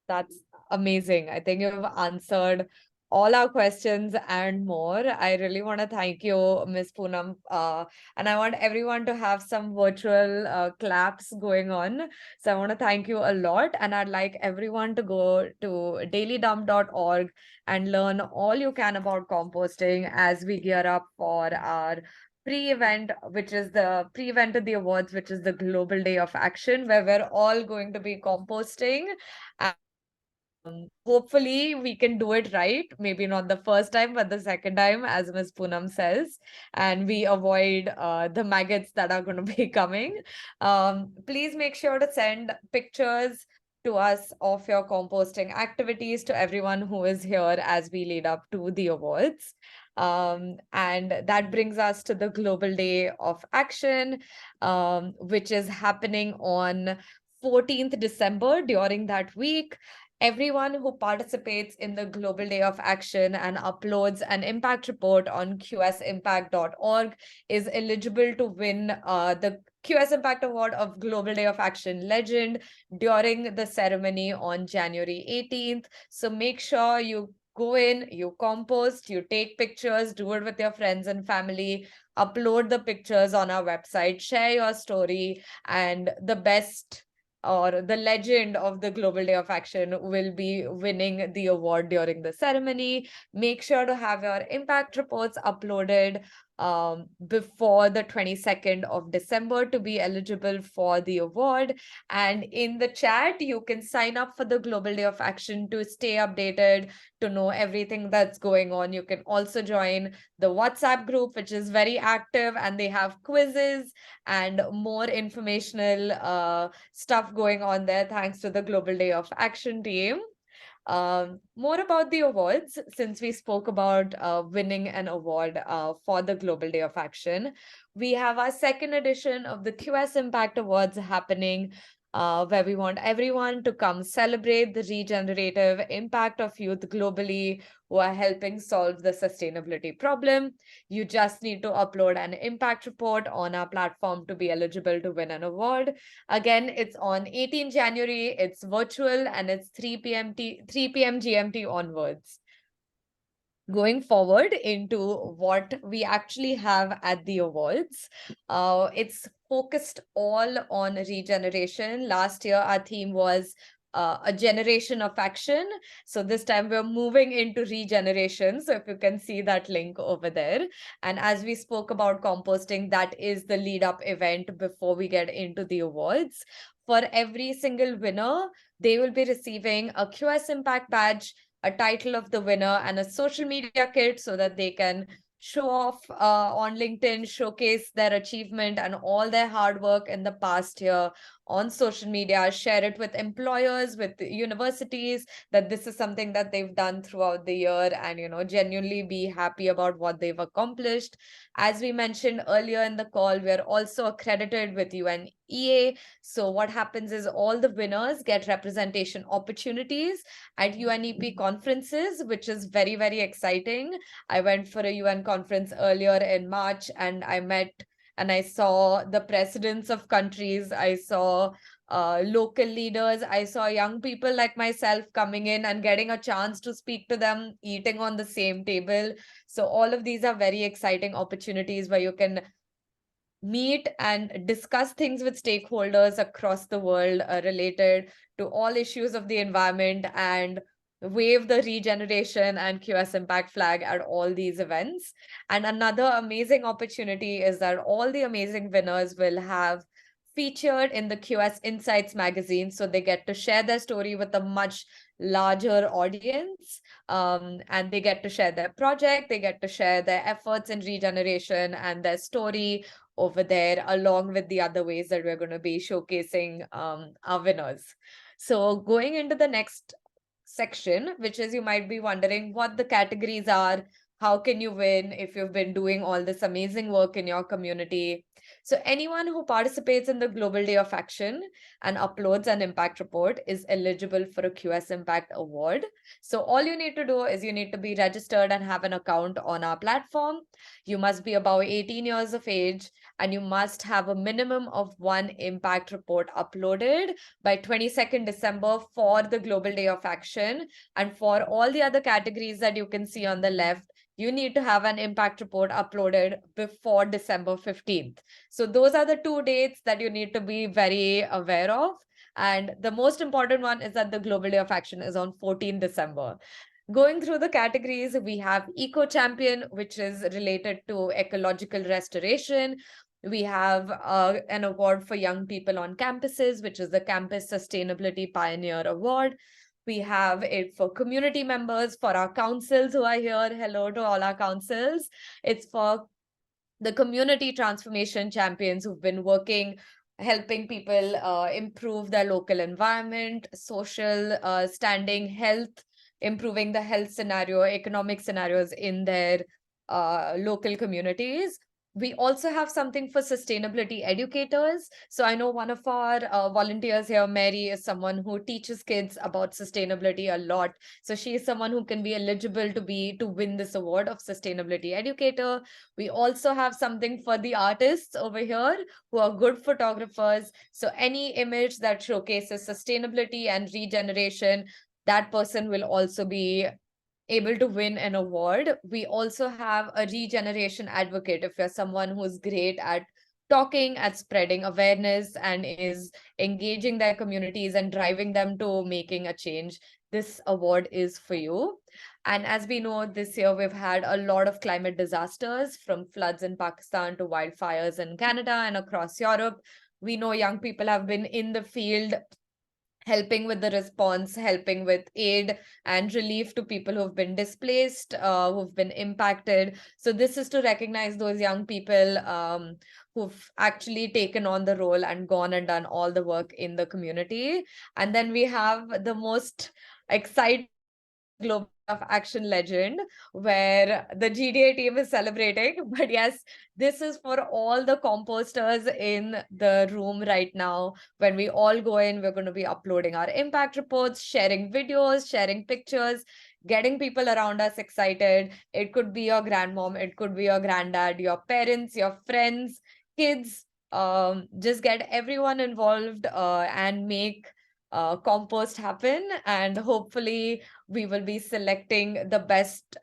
That's amazing. I think you've answered all our questions and more. I really want to thank you, Ms. Poonam. And I want everyone to have some virtual claps going on. So I want to thank you a lot. And I'd like everyone to go to dailydump.org and learn all you can about composting as we gear up for our pre-event, which is the pre-event of the awards, which is the Global Day of Action, where we're all going to be composting. Hopefully we can do it right. Maybe not the first time, but the second time, as Ms. Poonam says, and we avoid the maggots that are going to be coming. Please make sure to send pictures to us of your composting activities to everyone who is here as we lead up to the awards. And that brings us to the Global Day of Action, which is happening on 14th December. During that week, everyone who participates in the Global Day of Action and uploads an impact report on qsimpact.org is eligible to win the QS Impact Award of Global Day of Action Legend during the ceremony on January 18th. So make sure you go in, you compost, you take pictures, do it with your friends and family, upload the pictures on our website, share your story, and the best or the legend of the Global Day of Action will be winning the award during the ceremony. Make sure to have your impact reports uploaded before the 22nd of December to be eligible for the award. And in the chat, you can sign up for the Global Day of Action to stay updated, to know everything that's going on. You can also join the WhatsApp group, which is very active, and they have quizzes and more informational stuff going on there, thanks to the Global Day of Action team. More about the awards, since we spoke about winning an award for the Global Day of Action. We have our second edition of the QS Impact Awards happening, where we want everyone to come celebrate the regenerative impact of youth globally who are helping solve the sustainability problem. You just need to upload an impact report on our platform to be eligible to win an award. Again, it's on 18 January, it's virtual, and it's 3 p.m. GMT onwards. Going forward into what we actually have at the awards, it's focused all on regeneration. Last year, our theme was a generation of action. So this time we're moving into regeneration. So if you can see that link over there. And as we spoke about composting, that is the lead up event before we get into the awards. For every single winner, they will be receiving a QS Impact badge, a title of the winner, and a social media kit so that they can show off on LinkedIn, showcase their achievement and all their hard work in the past year on social media, share it with employers, with universities, that this is something that they've done throughout the year, and, you know, genuinely be happy about what they've accomplished. As we mentioned earlier in the call, we are also accredited with UNEA. So what happens is all the winners get representation opportunities at UNEP conferences, which is very, very exciting. I went for a UN conference earlier in March, and I met and I saw the presidents of countries. I saw local leaders. I saw young people like myself coming in and getting a chance to speak to them, eating on the same table. So all of these are very exciting opportunities where you can meet and discuss things with stakeholders across the world related to all issues of the environment, and wave the regeneration and QS Impact flag at all these events. And another amazing opportunity is that all the amazing winners will have featured in the QS Insights magazine. So they get to share their story with a much larger audience, and they get to share their project, they get to share their efforts in regeneration and their story over there, along with the other ways that we're going to be showcasing our winners. So going into the next section, which is, you might be wondering what the categories are, how can you win if you've been doing all this amazing work in your community. So anyone who participates in the Global Day of Action and uploads an impact report is eligible for a QS Impact Award. So all you need to do is you need to be registered and have an account on our platform. You must be above 18 years of age, and you must have a minimum of one impact report uploaded by 22nd December for the Global Day of Action. And for all the other categories that you can see on the left, you need to have an impact report uploaded before December 15th. So those are the 2 dates that you need to be very aware of. And the most important one is that the Global Day of Action is on 14 December. Going through the categories, we have Eco Champion, which is related to ecological restoration. We have an award for young people on campuses, which is the Campus Sustainability Pioneer Award. We have it for community members, for our councils who are here. Hello to all our councils. It's for the community transformation champions who've been working, helping people improve their local environment, social standing, health, improving the health scenario, economic scenarios in their local communities. We also have something for sustainability educators. So I know one of our volunteers here, Mary, is someone who teaches kids about sustainability a lot. So she is someone who can be eligible to win this award of sustainability educator. We also have something for the artists over here who are good photographers. So any image that showcases sustainability and regeneration, that person will also be able to win an award. We also have a regeneration advocate. If you're someone who's great at talking, at spreading awareness, and is engaging their communities and driving them to making a change, this award is for you. And as we know, this year we've had a lot of climate disasters, from floods in Pakistan to wildfires in Canada and across Europe. We know young people have been in the field helping with the response, helping with aid and relief to people who've been displaced, who've been impacted. So this is to recognize those young people who've actually taken on the role and gone and done all the work in the community. And then we have the most exciting Global of Action legend, where the GDA team is celebrating. But yes, this is for all the composters in the room right now. When we all go in, we're going to be uploading our impact reports, sharing videos, sharing pictures, getting people around us excited. It could be your grandmom, it could be your granddad, your parents, your friends, kids. Just get everyone involved and make compost happen. And hopefully we will be selecting the best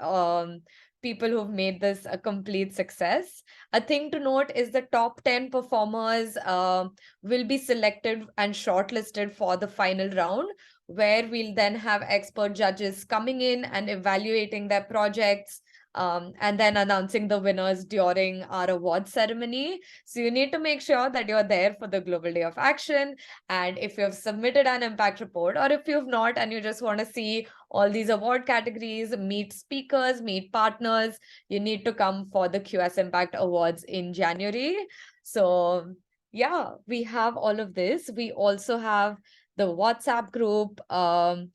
people who've made this a complete success. A thing to note is the top 10 performers will be selected and shortlisted for the final round, where we'll then have expert judges coming in and evaluating their projects, and then announcing the winners during our award ceremony. So you need to make sure that you're there for the Global Day of Action. And if you've submitted an impact report, or if you've not and you just want to see all these award categories, meet speakers, meet partners, you need to come for the QS Impact Awards in January. So yeah, we have all of this. We also have the WhatsApp group on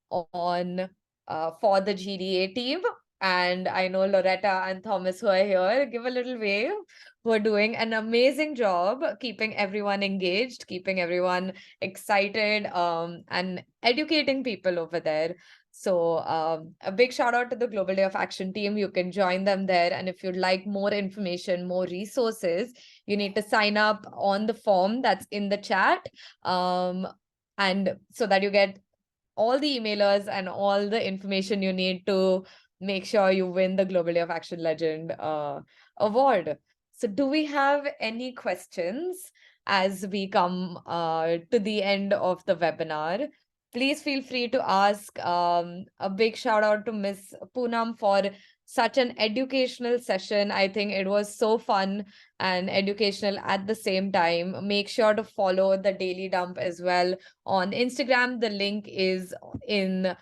for the GDA team. And I know Loretta and Thomas, who are here, give a little wave, who are doing an amazing job keeping everyone engaged, keeping everyone excited, and educating people over there. So a big shout out to the Global Day of Action team. You can join them there. And if you'd like more information, more resources, you need to sign up on the form that's in the chat. And so that you get all the emailers and all the information you need to make sure you win the Global Day of Action Legend award. So do we have any questions as we come to the end of the webinar? Please feel free to ask. A big shout out to Miss Poonam for such an educational session. I think it was so fun and educational at the same time. Make sure to follow the Daily Dump as well on Instagram. The link is the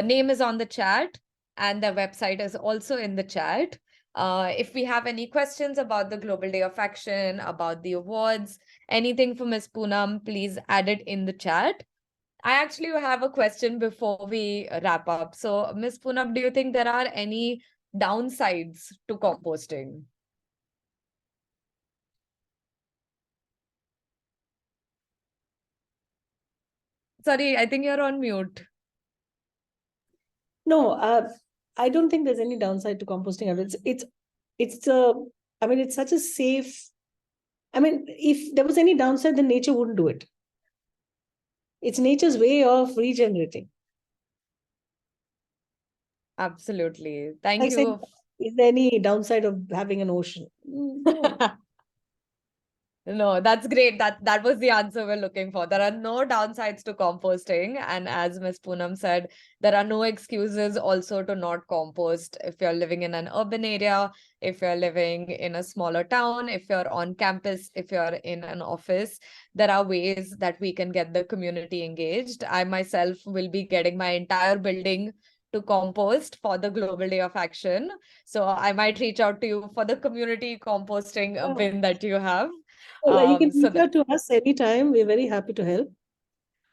name is on the chat, and the website is also in the chat. If we have any questions about the Global Day of Action, about the awards, anything for Ms. Poonam, please add it in the chat. I actually have a question before we wrap up. So, Ms. Poonam, do you think there are any downsides to composting? Sorry, I think you're on mute. No, I don't think there's any downside to composting. I mean, it's such a safe. I mean, if there was any downside, then nature wouldn't do it. It's nature's way of regenerating. Absolutely. Thank Like saying, you. is there any downside of having an ocean? No. No, that's great. That was the answer we're looking for. There are no downsides to composting. And as Ms. Poonam said, there are no excuses also to not compost. If you're living in an urban area, if you're living in a smaller town, if you're on campus, if you're in an office, there are ways that we can get the community engaged. I myself will be getting my entire building to compost for the Global Day of Action. So I might reach out to you for the community composting bin that you have. Well, you can So reach out to us anytime. We're very happy to help.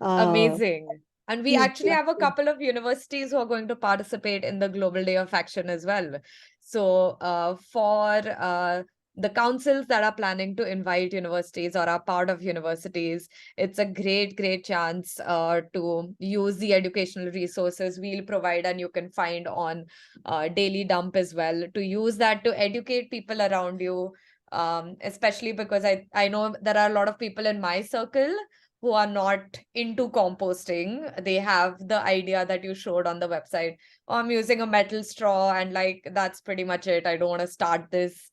amazing. And we Please, actually have a couple of universities who are going to participate in the Global Day of Action as well. So for the councils that are planning to invite universities or are part of universities, it's a great, great chance to use the educational resources we'll provide and you can find on Daily Dump as well, to use that to educate people around you, especially because I know there are a lot of people in my circle who are not into composting. They have the idea that you showed on the website. Oh, I'm using a metal straw and like that's pretty much it. I don't want to start this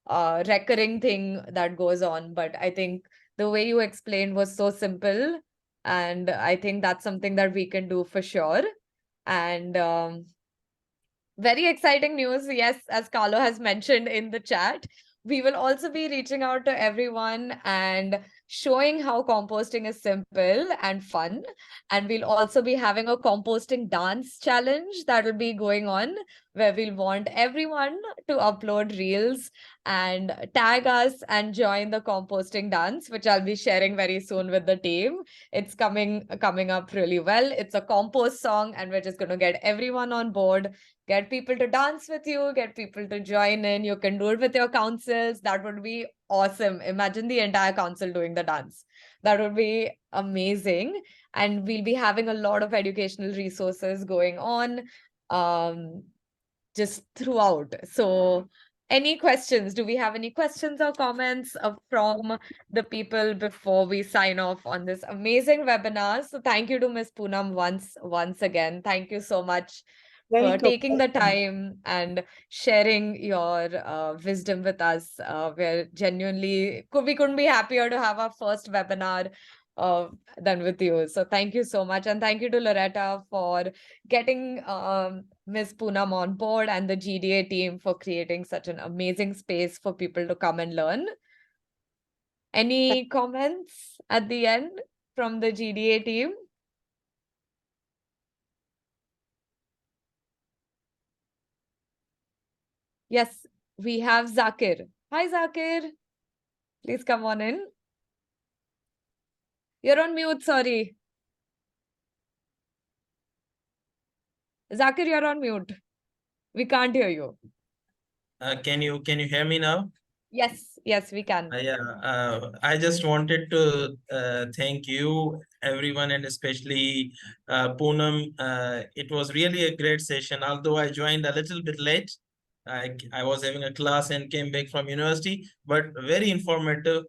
recurring thing that goes on. But I think the way you explained was so simple. And I think that's something that we can do for sure. And very exciting news. Yes, as Carlo has mentioned in the chat, we will also be reaching out to everyone and showing how composting is simple and fun. And we'll also be having a composting dance challenge that will be going on, where we'll want everyone to upload reels and tag us and join the composting dance, which I'll be sharing very soon with the team. It's coming up really well. It's a compost song, and we're just going to get everyone on board, get people to dance with you, get people to join in. You can do it with your councils. That would be awesome. Imagine the entire council doing the dance. That would be amazing. And we'll be having a lot of educational resources going on just throughout. So any questions? Do we have any questions or comments from the people before we sign off on this amazing webinar? So thank you to Ms. Poonam once again. Thank you so much for taking the time and sharing your wisdom with us. We're genuinely, we couldn't be happier to have our first webinar done with you. So thank you so much. And thank you to Loretta for getting Ms. Poonam on board and the GDA team for creating such an amazing space for people to come and learn. Any comments at the end from the GDA team? Yes, we have Zakir. Hi, Zakir. Please come on in. You're on mute, sorry. Zakir, you're on mute. We can't hear you. Can you hear me now? Yes, we can. I just wanted to thank you, everyone, and especially Poonam. It was really a great session, although I joined a little bit late. I was having a class and came back from university, but very informative,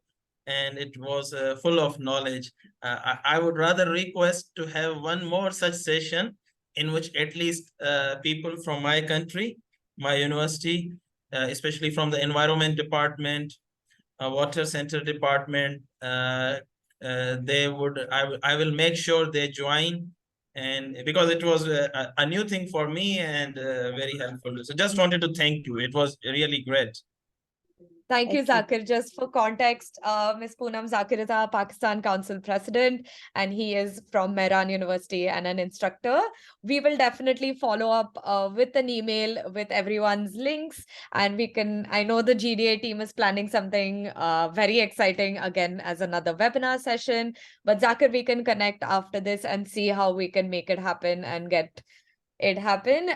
and it was full of knowledge. I would rather request to have one more such session in which at least people from my country, my university, especially from the environment department, water center department, they would, I will make sure they join, and because it was a new thing for me and very helpful. So just wanted to thank you. It was really great. Thank you, Zakir. Just for context, Ms. Poonam, Zakir is our Pakistan Council President, and he is from Mehran University and an instructor. We will definitely follow up with an email with everyone's links, and we can, I know the GDA team is planning something very exciting again as another webinar session, but Zakir, we can connect after this and see how we can make it happen and get it happen.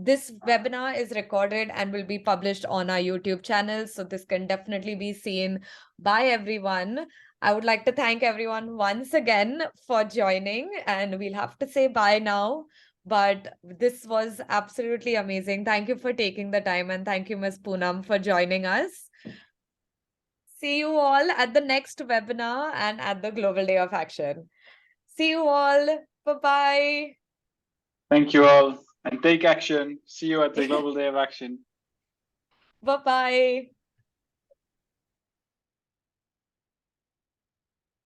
This webinar is recorded and will be published on our YouTube channel, so this can definitely be seen by everyone. I would like to thank everyone once again for joining, and we'll have to say bye now. But this was absolutely amazing. Thank you for taking the time, and thank you, Ms. Poonam, for joining us. See you all at the next webinar and at the Global Day of Action. See you all. Bye-bye. Thank you all, and take action. See you at the Global Day of Action. Bye-bye.